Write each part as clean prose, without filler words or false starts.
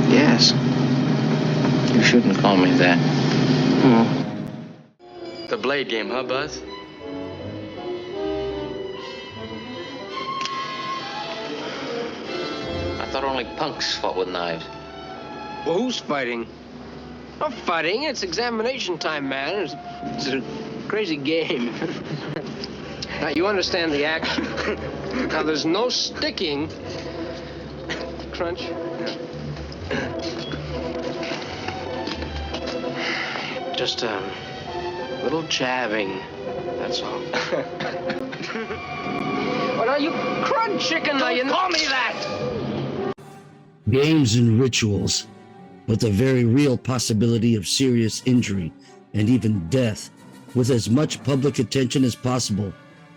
Yes. You shouldn't call me that. The Blade game, huh, Buzz? I thought only punks fought with knives. Well, who's fighting? I'm fighting. It's examination time, man. It's a crazy game. Now, you understand the action. Now, there's no sticking. Crunch. Just a little jabbing. That's all. Well, now, you crud chicken. Now, you call me that. Games and rituals, with the very real possibility of serious injury and even death, with as much public attention as possible,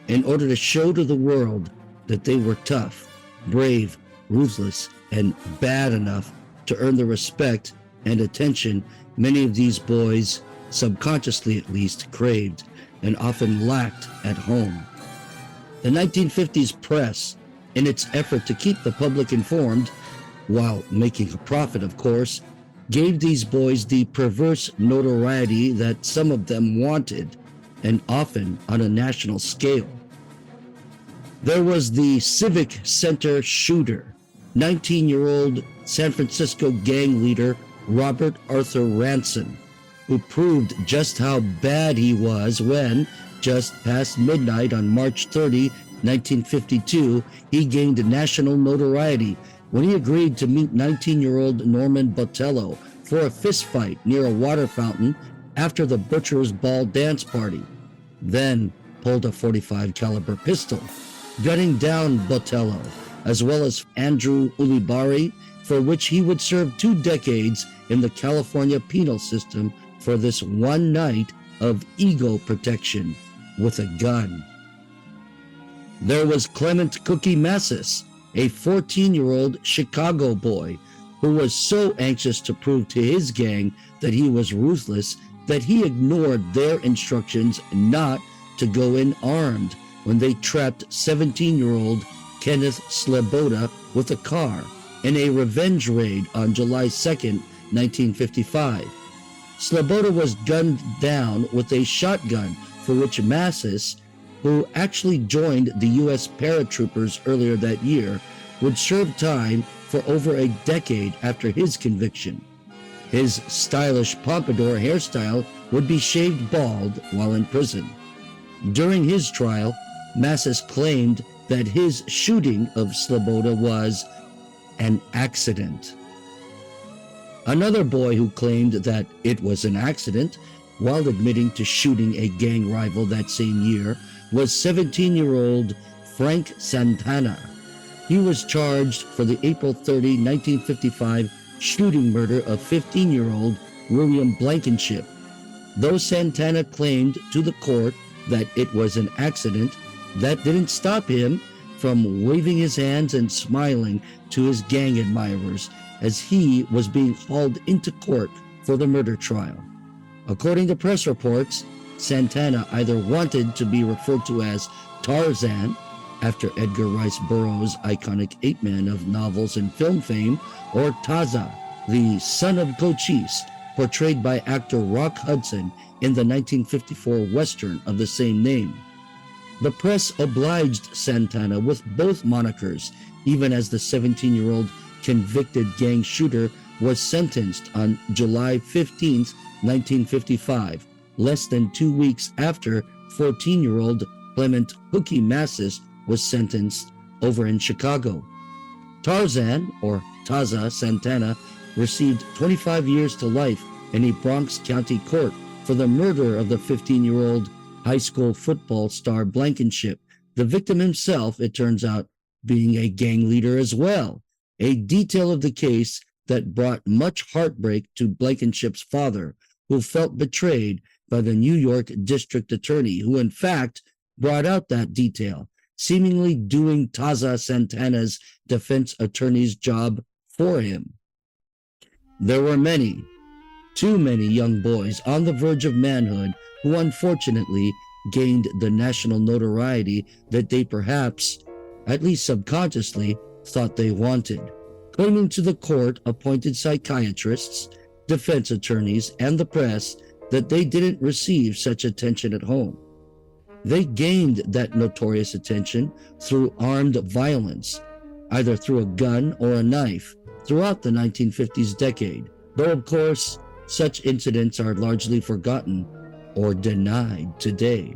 in order to show to the world that they were tough, brave, ruthless, and bad enough to earn the respect and attention many of these boys, subconsciously at least, craved and often lacked at home. The 1950s press, in its effort to keep the public informed, while making a profit, of course, gave these boys the perverse notoriety that some of them wanted, and often on a national scale. There was the Civic Center shooter, 19-year-old San Francisco gang leader Robert Arthur Ranson, who proved just how bad he was when, just past midnight on March 30, 1952, he gained national notoriety when he agreed to meet 19-year-old Norman Botello for a fistfight near a water fountain after the Butcher's Ball dance party, then pulled a .45 caliber pistol, gunning down Botello, as well as Andrew Ulibarri, for which he would serve 2 decades in the California penal system for this one night of ego protection with a gun. There was Clement Cookie Massis, a 14-year-old Chicago boy who was so anxious to prove to his gang that he was ruthless that he ignored their instructions not to go in armed when they trapped 17-year-old Kenneth Sloboda with a car in a revenge raid on July 2nd, 1955. Sloboda was gunned down with a shotgun, for which Massis, who actually joined the U.S. paratroopers earlier that year, would serve time for over a decade after his conviction. His stylish pompadour hairstyle would be shaved bald while in prison. During his trial, Massis claimed that his shooting of Sloboda was an accident. Another boy who claimed that it was an accident, while admitting to shooting a gang rival that same year, was 17-year-old Frank Santana. He was charged for the April 30, 1955 shooting murder of 15-year-old William Blankenship. Though Santana claimed to the court that it was an accident, that didn't stop him from waving his hands and smiling to his gang admirers as he was being hauled into court for the murder trial. According to press reports, Santana either wanted to be referred to as Tarzan, after Edgar Rice Burroughs' iconic ape-man of novels and film fame, or Taza, the son of Cochise, portrayed by actor Rock Hudson in the 1954 Western of the same name. The press obliged Santana with both monikers, even as the 17-year-old convicted gang shooter was sentenced on July 15, 1955, less than 2 weeks after 14-year-old Clement Cookie Massis was sentenced over in Chicago. Tarzan, or Taza Santana, received 25 years to life in a Bronx County court for the murder of the 15-year-old high school football star Blankenship, the victim himself, it turns out, being a gang leader as well, a detail of the case that brought much heartbreak to Blankenship's father, who felt betrayed by the New York district attorney, who in fact brought out that detail, seemingly doing Taza Santana's defense attorney's job for him. There were many, too many young boys on the verge of manhood who unfortunately gained the national notoriety that they perhaps, at least subconsciously, thought they wanted. claiming to the court-appointed psychiatrists, defense attorneys, and the press that they didn't receive such attention at home. They gained that notorious attention through armed violence, either through a gun or a knife, throughout the 1950s decade, though of course such incidents are largely forgotten or denied today.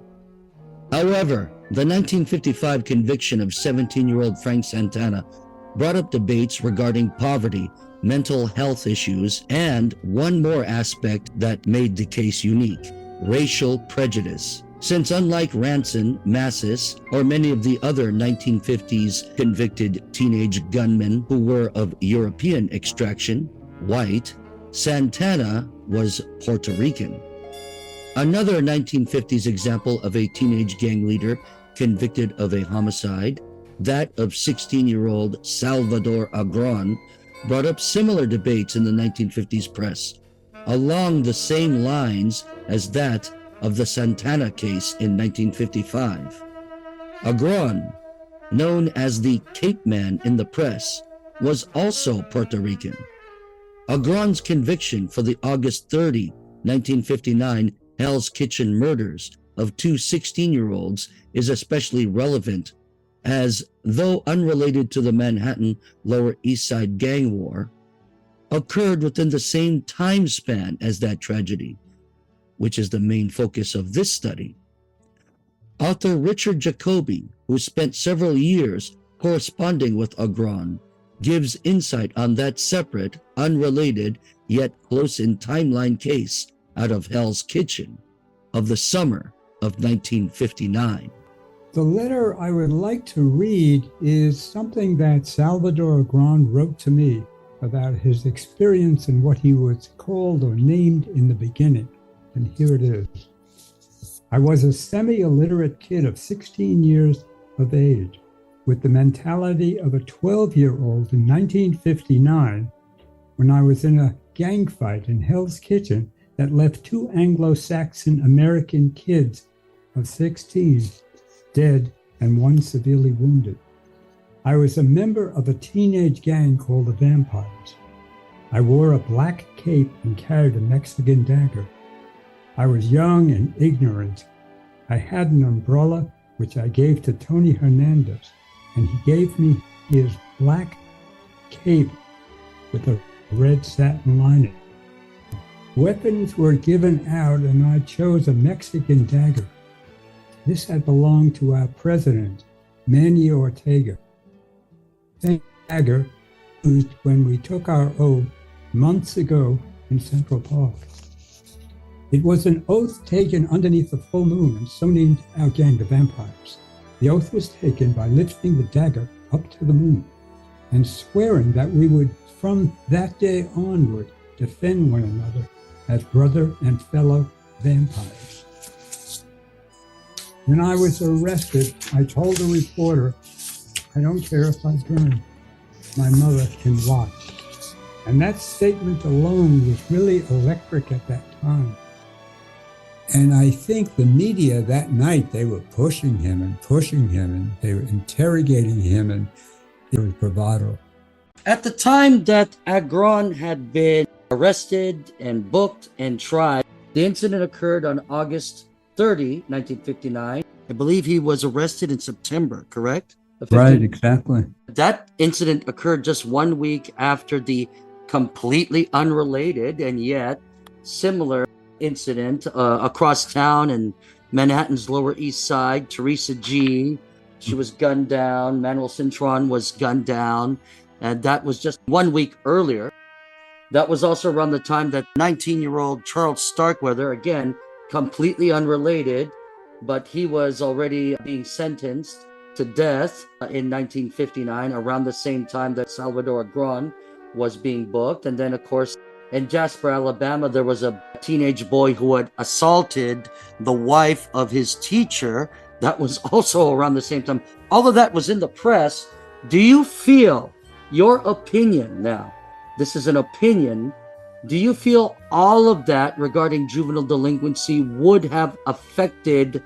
However, the 1955 conviction of 17-year-old Frank Santana brought up debates regarding poverty, mental health issues, and one more aspect that made the case unique: racial prejudice. Since unlike Ranson, Massis, or many of the other 1950s convicted teenage gunmen who were of European extraction, white, Santana was Puerto Rican. Another 1950s example of a teenage gang leader convicted of a homicide, that of 16-year-old Salvador Agron, brought up similar debates in the 1950s press, along the same lines as that of the Santana case in 1955. Agron, known as the Cape Man in the press, was also Puerto Rican. Agron's conviction for the August 30, 1959 Hell's Kitchen murders of two 16-year-olds is especially relevant, as, though unrelated to the Manhattan Lower East Side gang war, occurred within the same time span as that tragedy, which is the main focus of this study. Author Richard Jacoby, who spent several years corresponding with Agron, gives insight on that separate, unrelated, yet close in timeline case out of Hell's Kitchen of the summer of 1959. The letter I would like to read is something that Salvador Agron wrote to me about his experience and what he was called or named in the beginning. And here it is. I was a semi-illiterate kid of 16 years of age, with the mentality of a 12-year-old in 1959 when I was in a gang fight in Hell's Kitchen that left two Anglo-Saxon American kids of 16 dead and one severely wounded. I was a member of a teenage gang called the Vampires. I wore a black cape and carried a Mexican dagger. I was young and ignorant. I had an umbrella, which I gave to Tony Hernandez, and he gave me his black cape with a red satin lining. Weapons were given out, and I chose a Mexican dagger. This had belonged to our president, Manny Ortega. The dagger used when we took our oath months ago in Central Park. It was an oath taken underneath the full moon, and so named our gang the Vampires. The oath was taken by lifting the dagger up to the moon and swearing that we would, from that day onward, defend one another as brother and fellow vampires. When I was arrested, I told a reporter, I don't care if I burn, my mother can watch. And that statement alone was really electric at that time. And I think the media that night, they were pushing him, and they were interrogating him, and it was bravado. At the time that Agron had been arrested and booked and tried, the incident occurred on August 30, 1959. I believe he was arrested in September, correct? Right, exactly. That incident occurred just 1 week after the completely unrelated and yet similar incident across town in Manhattan's Lower East Side. Teresa G, she was gunned down. Manuel Cintron was gunned down. And that was just 1 week earlier. That was also around the time that 19-year-old Charles Starkweather, again, completely unrelated, but he was already being sentenced to death in 1959, around the same time that Salvador Agron was being booked. And then, of course, in Jasper, Alabama, there was a teenage boy who had assaulted the wife of his teacher. That was also around the same time. All of that was in the press. Do you feel, your opinion now, this is an opinion, do you feel all of that regarding juvenile delinquency would have affected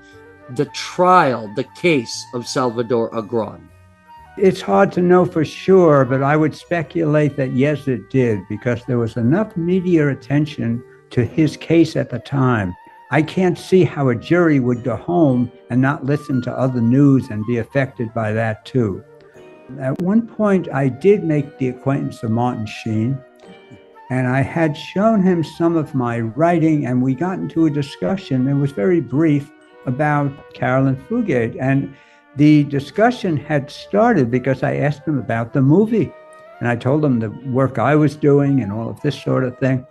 the trial, the case of Salvador Agron? It's hard to know for sure, but I would speculate that yes, it did, because there was enough media attention to his case at the time. I can't see how a jury would go home and not listen to other news and be affected by that too. At one point, I did make the acquaintance of Martin Sheen, and I had shown him some of my writing, and we got into a discussion. It was very brief about Carolyn Fugate, and the discussion had started because I asked him about the movie, and I told him the work I was doing and all of this sort of thing.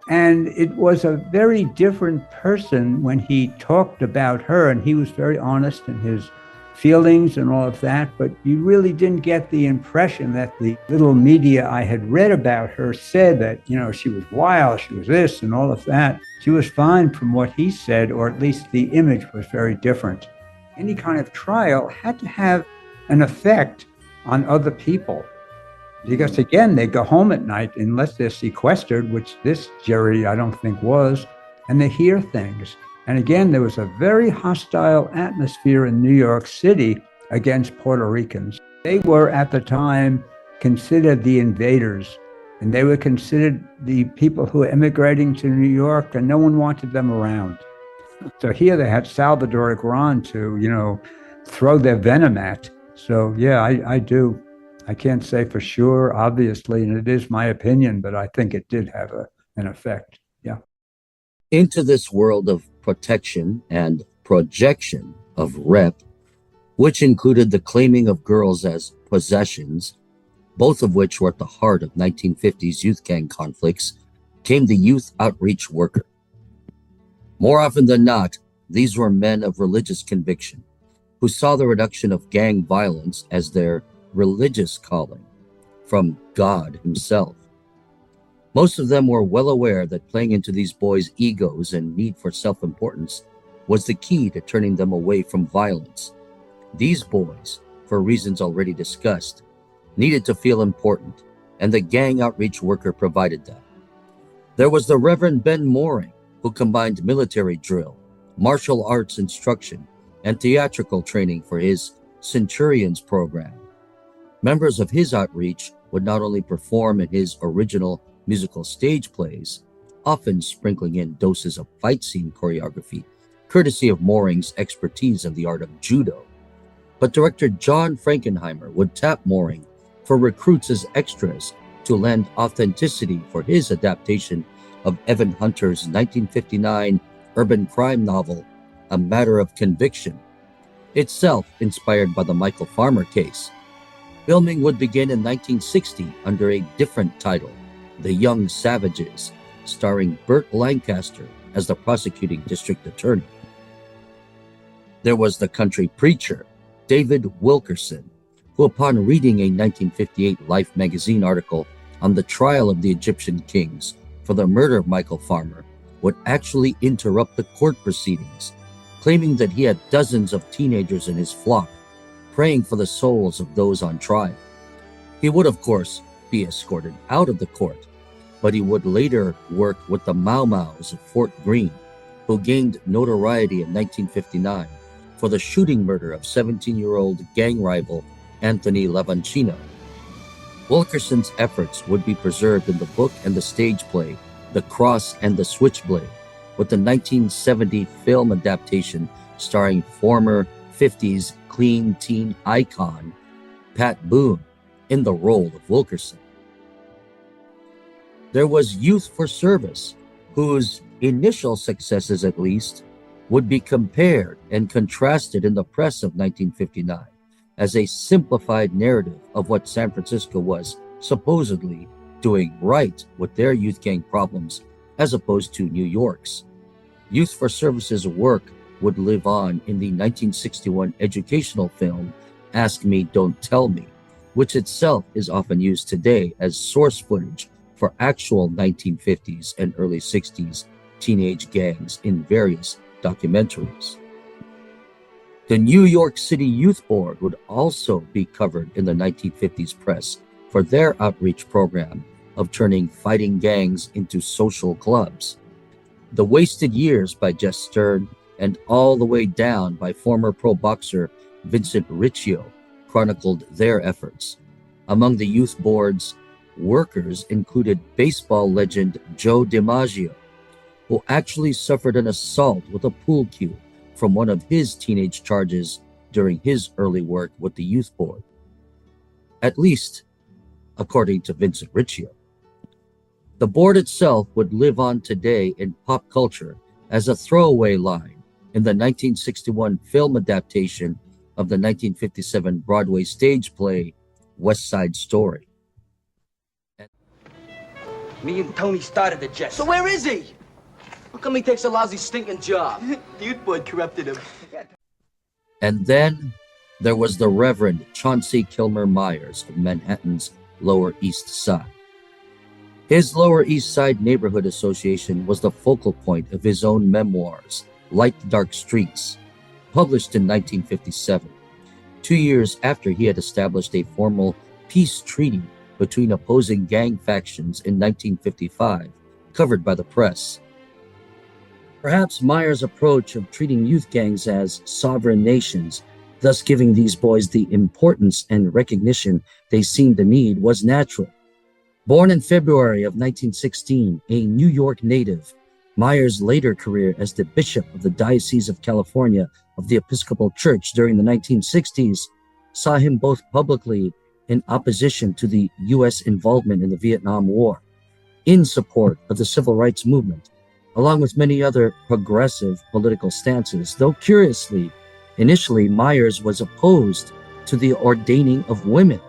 And it was a very different person when he talked about her, and he was very honest in his feelings and all of that, but you really didn't get the impression that the little media I had read about her said that, she was wild, she was this and all of that. She was fine from what he said, or at least the image was very different. Any kind of trial had to have an effect on other people. Because again, they go home at night unless they're sequestered, which this jury I don't think was, and they hear things. And again, there was a very hostile atmosphere in New York City against Puerto Ricans. They were at the time considered the invaders, and they were considered the people who were immigrating to New York, and no one wanted them around. So here they had Salvador Agron to, throw their venom at. So yeah, I do. I can't say for sure, obviously, and it is my opinion, but I think it did have an effect. Yeah. Into this world of protection and projection of rep, which included the claiming of girls as possessions, both of which were at the heart of 1950s youth gang conflicts, came the youth outreach worker. More often than not, these were men of religious conviction who saw the reduction of gang violence as their religious calling from God himself. Most of them were well aware that playing into these boys' egos and need for self-importance was the key to turning them away from violence. These boys, for reasons already discussed, needed to feel important, and the gang outreach worker provided that. There was the Reverend Ben Mooring, who combined military drill, martial arts instruction, and theatrical training for his Centurions program. Members of his outreach would not only perform in his original musical stage plays, often sprinkling in doses of fight scene choreography, courtesy of Mooring's expertise in the art of judo, but director John Frankenheimer would tap Mooring for recruits as extras to lend authenticity for his adaptation of Evan Hunter's 1959 urban crime novel, A Matter of Conviction, itself inspired by the Michael Farmer case. Filming would begin in 1960 under a different title, The Young Savages, starring Burt Lancaster as the prosecuting district attorney. There was the country preacher, David Wilkerson, who upon reading a 1958 Life magazine article on the trial of the Egyptian kings for the murder of Michael Farmer, would actually interrupt the court proceedings, claiming that he had dozens of teenagers in his flock, praying for the souls of those on trial. He would, of course, be escorted out of the court, but he would later work with the Mau Mau's of Fort Greene, who gained notoriety in 1959 for the shooting murder of 17-year-old gang rival Anthony Lavancino. Wilkerson's efforts would be preserved in the book and the stage play The Cross and the Switchblade, with the 1970 film adaptation starring former 50s clean teen icon Pat Boone in the role of Wilkerson. There was Youth for Service, whose initial successes at least would be compared and contrasted in the press of 1959 as a simplified narrative of what San Francisco was supposedly doing right with their youth gang problems as opposed to New York's. Youth for Service's work would live on in the 1961 educational film Ask Me, Don't Tell Me, which itself is often used today as source footage for actual 1950s and early 60s teenage gangs in various documentaries. The New York City Youth Board would also be covered in the 1950s press for their outreach program of turning fighting gangs into social clubs. The Wasted Years by Jess Stern and All the Way Down by former pro boxer Vincent Riccio chronicled their efforts. Among the youth board's workers included baseball legend Joe DiMaggio, who actually suffered an assault with a pool cue from one of his teenage charges during his early work with the youth board. At least, according to Vincent Riccio. The board itself would live on today in pop culture as a throwaway line in the 1961 film adaptation of the 1957 Broadway stage play West Side Story. Me and Tony started the jet. So where is he? How come he takes a lousy stinking job? The youth board corrupted him. And then there was the Reverend Chauncey Kilmer Myers of Manhattan's Lower East Side. His Lower East Side Neighborhood Association was the focal point of his own memoirs, Light the Dark Streets, published in 1957, 2 years after he had established a formal peace treaty between opposing gang factions in 1955, covered by the press. Perhaps Myers' approach of treating youth gangs as sovereign nations, thus giving these boys the importance and recognition they seemed to need, was natural. Born in February of 1916, a New York native, Myers' later career as the Bishop of the Diocese of California of the Episcopal Church during the 1960s saw him both publicly in opposition to the U.S. involvement in the Vietnam War, in support of the Civil Rights Movement, along with many other progressive political stances, though curiously, initially Myers was opposed to the ordaining of women,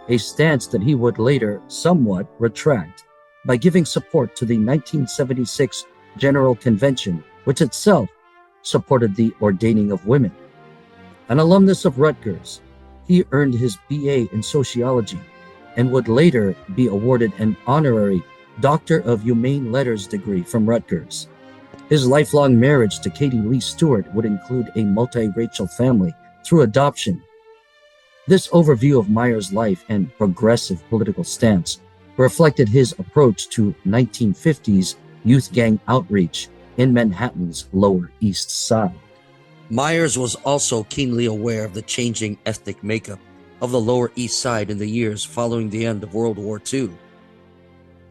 a stance that he would later somewhat retract by giving support to the 1976 General Convention, which itself supported the ordaining of women. An alumnus of Rutgers, he earned his BA in sociology and would later be awarded an honorary Doctor of Humane Letters degree from Rutgers. His lifelong marriage to Katie Lee Stewart would include a multiracial family through adoption. This overview of Myers' life and progressive political stance reflected his approach to 1950s youth gang outreach in Manhattan's Lower East Side. Myers was also keenly aware of the changing ethnic makeup of the Lower East Side in the years following the end of World War II.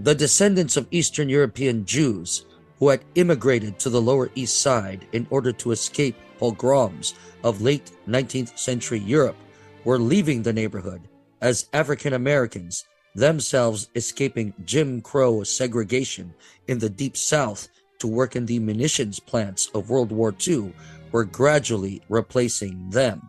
The descendants of Eastern European Jews who had immigrated to the Lower East Side in order to escape pogroms of late 19th century Europe were leaving the neighborhood as African Americans, themselves escaping Jim Crow segregation in the Deep South to work in the munitions plants of World War II, were gradually replacing them.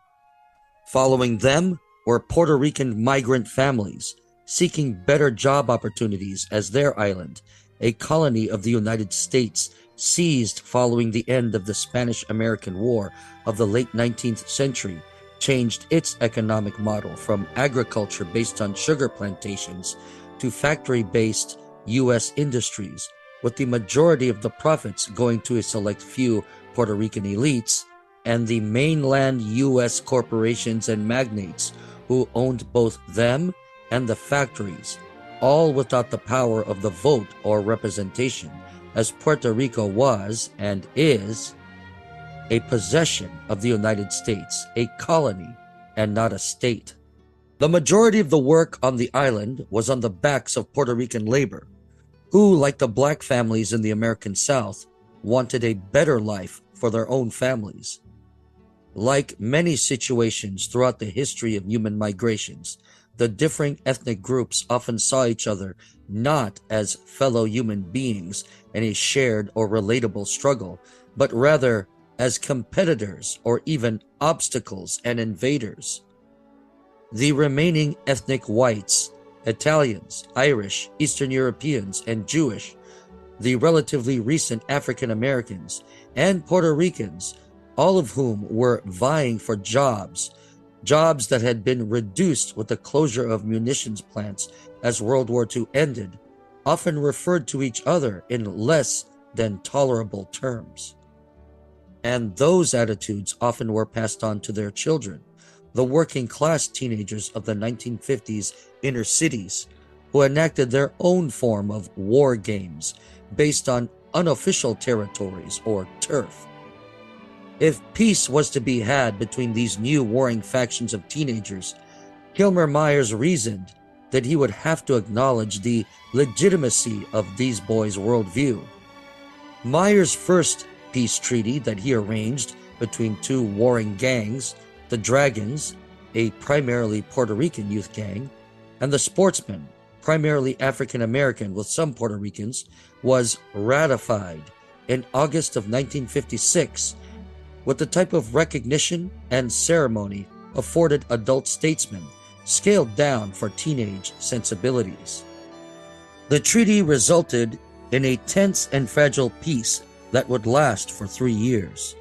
Following them were Puerto Rican migrant families seeking better job opportunities as their island, a colony of the United States seized following the end of the Spanish-American War of the late 19th century, changed its economic model from agriculture based on sugar plantations to factory-based U.S. industries, with the majority of the profits going to a select few Puerto Rican elites and the mainland U.S. corporations and magnates who owned both them and the factories, all without the power of the vote or representation, as Puerto Rico was and is a possession of the United States, a colony and not a state. The majority of the work on the island was on the backs of Puerto Rican labor, who, like the black families in the American South, wanted a better life for their own families. Like many situations throughout the history of human migrations, the differing ethnic groups often saw each other not as fellow human beings in a shared or relatable struggle, but rather as competitors or even obstacles and invaders. The remaining ethnic whites, Italians, Irish, Eastern Europeans, and Jewish, the relatively recent African Americans, and Puerto Ricans, all of whom were vying for jobs that had been reduced with the closure of munitions plants as World War II ended, often referred to each other in less than tolerable terms. And those attitudes often were passed on to their children, the working class teenagers of the 1950s inner cities, who enacted their own form of war games based on unofficial territories or turf. If peace was to be had between these new warring factions of teenagers, Kilmer Myers reasoned that he would have to acknowledge the legitimacy of these boys' worldview. Myers' first peace treaty that he arranged between two warring gangs, the Dragons, a primarily Puerto Rican youth gang, and the Sportsmen, primarily African American with some Puerto Ricans, was ratified in August of 1956 with the type of recognition and ceremony afforded adult statesmen, scaled down for teenage sensibilities. The treaty resulted in a tense and fragile peace that would last for 3 years.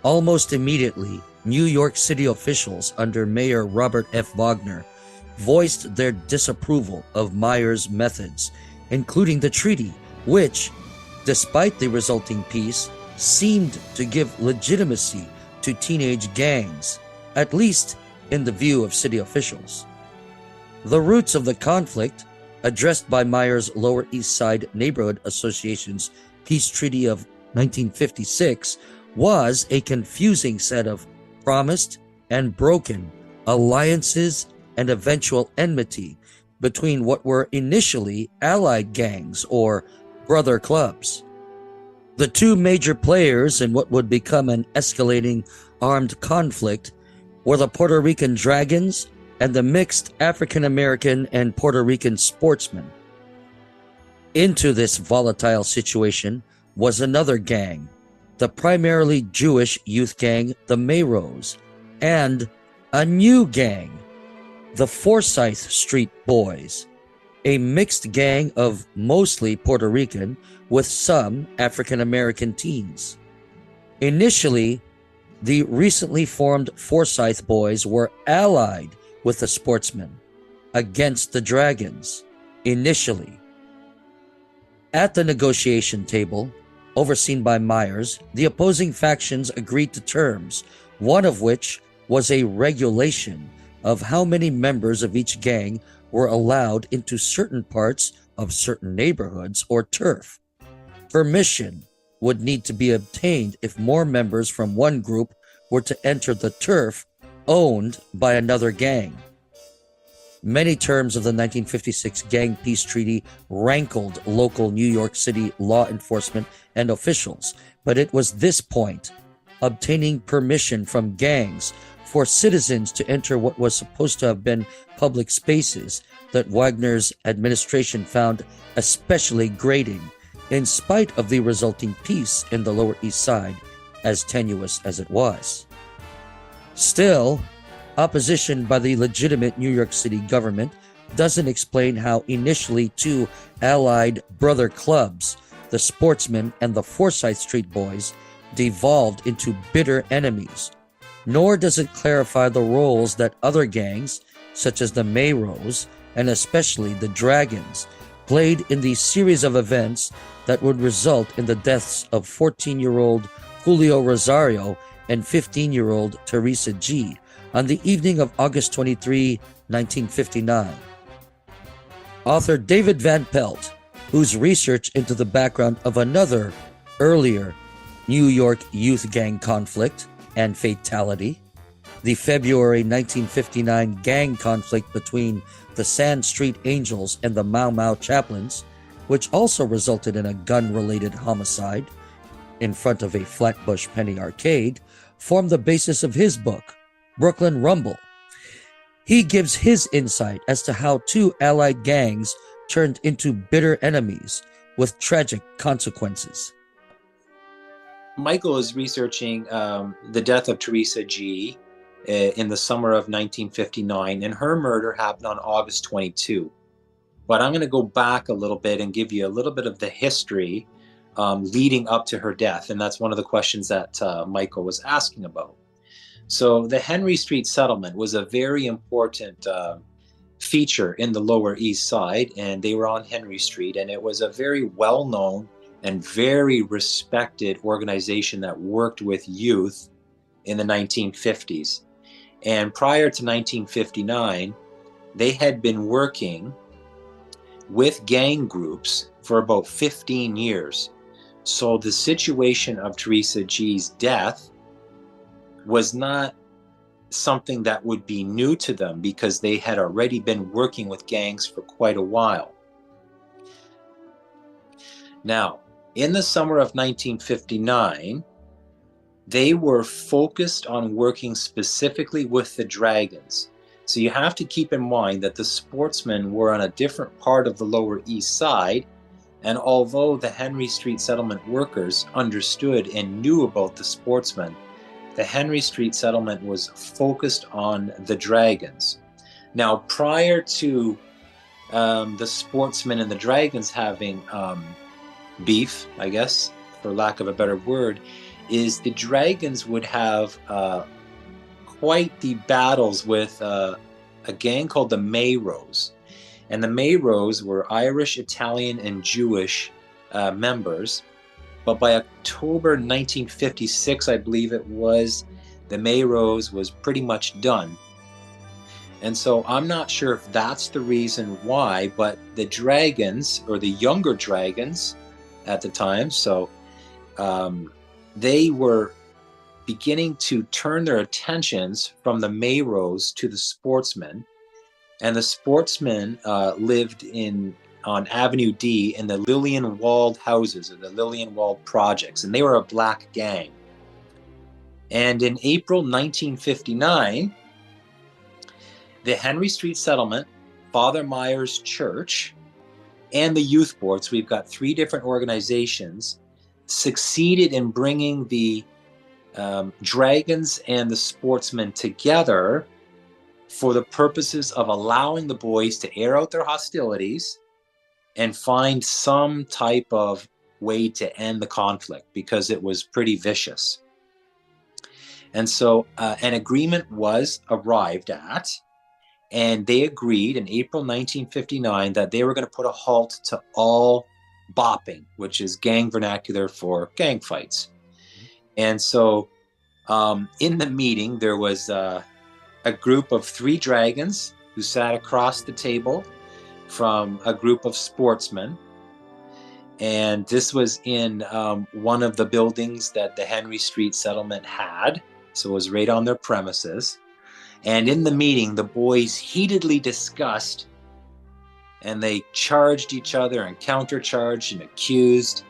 Almost immediately, New York City officials under Mayor Robert F. Wagner voiced their disapproval of Myers' methods, including the treaty, which, despite the resulting peace, seemed to give legitimacy to teenage gangs, at least in the view of city officials. The roots of the conflict, addressed by Myers' Lower East Side Neighborhood Association's Peace Treaty of 1956, was a confusing set of promised and broken alliances and eventual enmity between what were initially allied gangs or brother clubs. The two major players in what would become an escalating armed conflict were the Puerto Rican Dragons and the mixed African American and Puerto Rican Sportsmen. Into this volatile situation was another gang, the primarily Jewish youth gang, the Mayros, and a new gang, the Forsyth Street Boys, a mixed gang of mostly Puerto Rican with some African American teens. Initially, the recently formed Forsyth Boys were allied with the Sportsmen against the Dragons, initially. At the negotiation table, overseen by Myers, the opposing factions agreed to terms, one of which was a regulation of how many members of each gang were allowed into certain parts of certain neighborhoods or turf. Permission would need to be obtained if more members from one group were to enter the turf owned by another gang. Many terms of the 1956 Gang Peace Treaty rankled local New York City law enforcement and officials, but it was this point, obtaining permission from gangs for citizens to enter what was supposed to have been public spaces, that Wagner's administration found especially grating, in spite of the resulting peace in the Lower East Side, as tenuous as it was. Still, opposition by the legitimate New York City government doesn't explain how initially two allied brother clubs, the Sportsmen and the Forsyth Street Boys, devolved into bitter enemies, nor does it clarify the roles that other gangs, such as the Mayros and especially the Dragons, played in the series of events that would result in the deaths of 14-year-old Julio Rosario and 15-year-old Teresa G. on the evening of August 23, 1959. Author David Van Pelt, whose research into the background of another earlier New York youth gang conflict and fatality, the February 1959 gang conflict between the Sand Street Angels and the Mau Mau Chaplains, which also resulted in a gun-related homicide in front of a Flatbush Penny Arcade, formed the basis of his book, Brooklyn Rumble. He gives his insight as to how two allied gangs turned into bitter enemies with tragic consequences. Michael is researching the death of Teresa G. In the summer of 1959, and her murder happened on August 22. But I'm going to go back a little bit and give you a little bit of the history leading up to her death, and that's one of the questions that Michael was asking about. So the Henry Street settlement was a very important feature in the Lower East Side, and they were on Henry Street, and it was a very well-known and very respected organization that worked with youth in the 1950s. And prior to 1959, they had been working with gang groups for about 15 years. So the situation of Teresa G's death was not something that would be new to them because they had already been working with gangs for quite a while. Now, in the summer of 1959, they were focused on working specifically with the Dragons. So you have to keep in mind that the Sportsmen were on a different part of the Lower East Side, and although the Henry Street Settlement workers understood and knew about the Sportsmen, the Henry Street Settlement was focused on the Dragons. Now, prior to the Sportsmen and the Dragons having beef, I guess, for lack of a better word, is the Dragons would have quite the battles with a gang called the Mayros. And the Mayros were Irish, Italian, and Jewish members. But by October 1956, I believe it was, the Mayros was pretty much done. And so I'm not sure if that's the reason why, but the Dragons, or the younger Dragons at the time, so they were beginning to turn their attentions from the Mayros to the Sportsmen. And the Sportsmen lived on Avenue D in the Lillian-Walled houses, or the Lillian-Walled projects, and they were a black gang. And in April 1959, the Henry Street Settlement, Father Myers Church, and the youth boards, we've got 3 different organizations, succeeded in bringing the Dragons and the Sportsmen together for the purposes of allowing the boys to air out their hostilities and find some type of way to end the conflict, because it was pretty vicious. And so an agreement was arrived at, and they agreed in April 1959 that they were going to put a halt to all bopping, which is gang vernacular for gang fights. And so in the meeting, there was a group of 3 Dragons who sat across the table from a group of Sportsmen. And this was in one of the buildings that the Henry Street Settlement had. So it was right on their premises. And in the meeting, the boys heatedly discussed, and they charged each other and countercharged and accused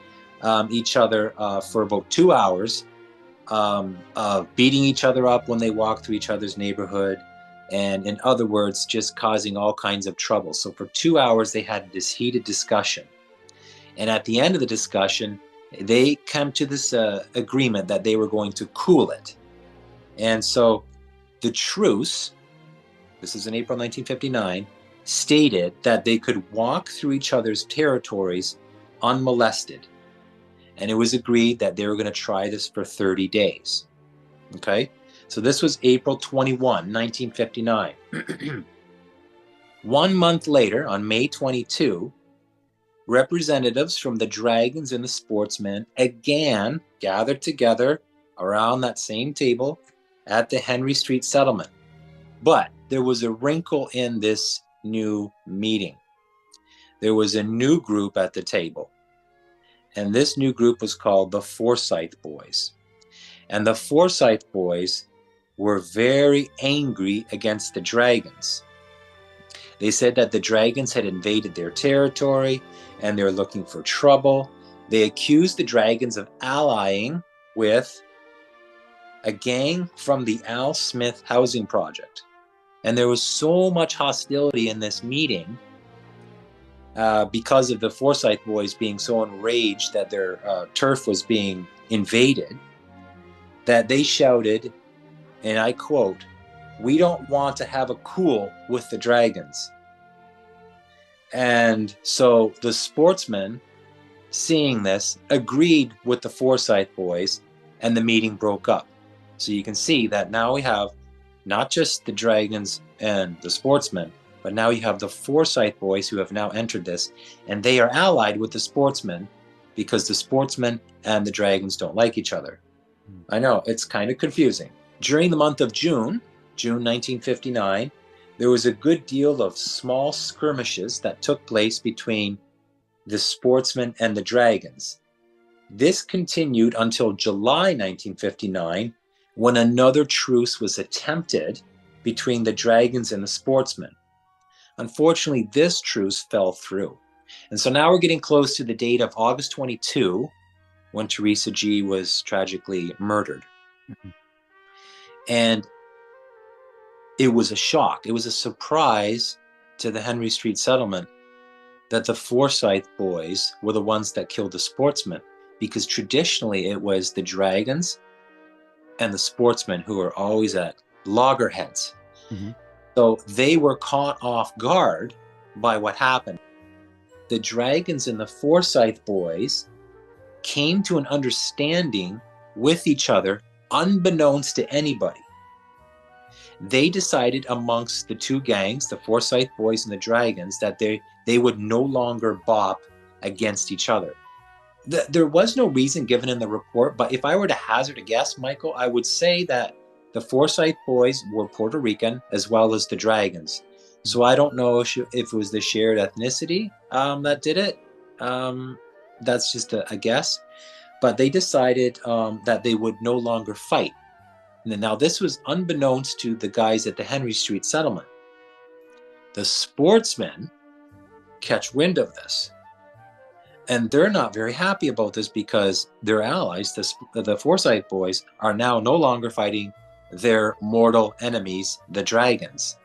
each other for about 2 hours of beating each other up when they walked through each other's neighborhood. And in other words, just causing all kinds of trouble. So for 2 hours, they had this heated discussion. And at the end of the discussion, they came to this agreement that they were going to cool it. And so the truce, this is in April 1959, stated that they could walk through each other's territories unmolested. And it was agreed that they were going to try this for 30 days. Okay? So this was April 21, 1959. 1 month later, on May 22, representatives from the Dragons and the Sportsmen again gathered together around that same table at the Henry Street Settlement. But there was a wrinkle in this new meeting. There was a new group at the table. And this new group was called the Forsyth Boys. And the Forsyth Boys were very angry against the Dragons. They said that the Dragons had invaded their territory and they were looking for trouble. They accused the Dragons of allying with a gang from the Al Smith housing project. And there was so much hostility in this meeting because of the Forsyth Boys being so enraged that their turf was being invaded, that they shouted, and I quote, "We don't want to have a cool with the Dragons." And so the Sportsmen, seeing this, agreed with the Forsyth Boys, and the meeting broke up. So you can see that now we have not just the Dragons and the Sportsmen, but now you have the Forsyth Boys who have now entered this, and they are allied with the Sportsmen because the Sportsmen and the Dragons don't like each other. I know, it's kind of confusing. During the month of June 1959, there was a good deal of small skirmishes that took place between the Sportsmen and the Dragons. This continued until July 1959, when another truce was attempted between the Dragons and the Sportsmen. Unfortunately, this truce fell through. And so now we're getting close to the date of August 22, when Theresa G was tragically murdered. Mhm. And it was a shock. It was a surprise to the Henry Street settlement that the Forsyth boys were the ones that killed the Sportsmen, because traditionally it was the Dragons and the Sportsmen who were always at loggerheads. Mhm. So they were caught off guard by what happened. The Dragons and the Forsyth boys came to an understanding with each other unbeknownst to anybody. They decided amongst the two gangs, the Forsyth boys and the Dragons, that they would no longer bop against each other. There was no reason given in the report, but if I were to hazard a guess, Michael, I would say that the Forsyth boys were Puerto Rican as well as the Dragons. So I don't know if it was the shared ethnicity that did it. That's just a guess. But they decided that they would no longer fight. And now this was unbeknownst to the guys at the Henry Street settlement. The Sportsmen catch wind of this. And they're not very happy about this because their allies, the Forsyth boys, are now no longer fighting their mortal enemies, the Dragons.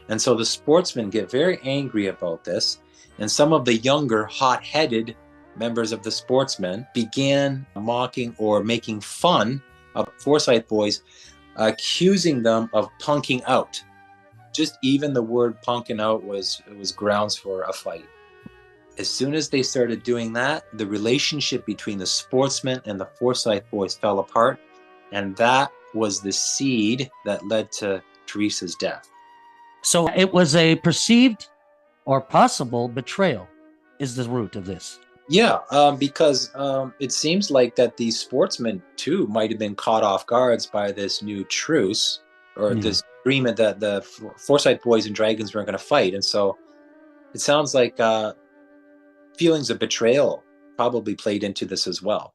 And so the Sportsmen get very angry about this. And some of the younger, hot-headed members of the Sportsmen began mocking or making fun of Forsyth boys, accusing them of punking out. Just even the word punking out was grounds for a fight. As soon as they started doing that, the relationship between the Sportsmen and the Forsyth boys fell apart, and that was the seed that led to Theresa's death. So it was a perceived or possible betrayal is the root of this. Yeah, because it seems like that these Sportsmen too might have been caught off guards by this new truce or this agreement that the Forsyth boys and Dragons weren't going to fight. And so it sounds like feelings of betrayal probably played into this as well.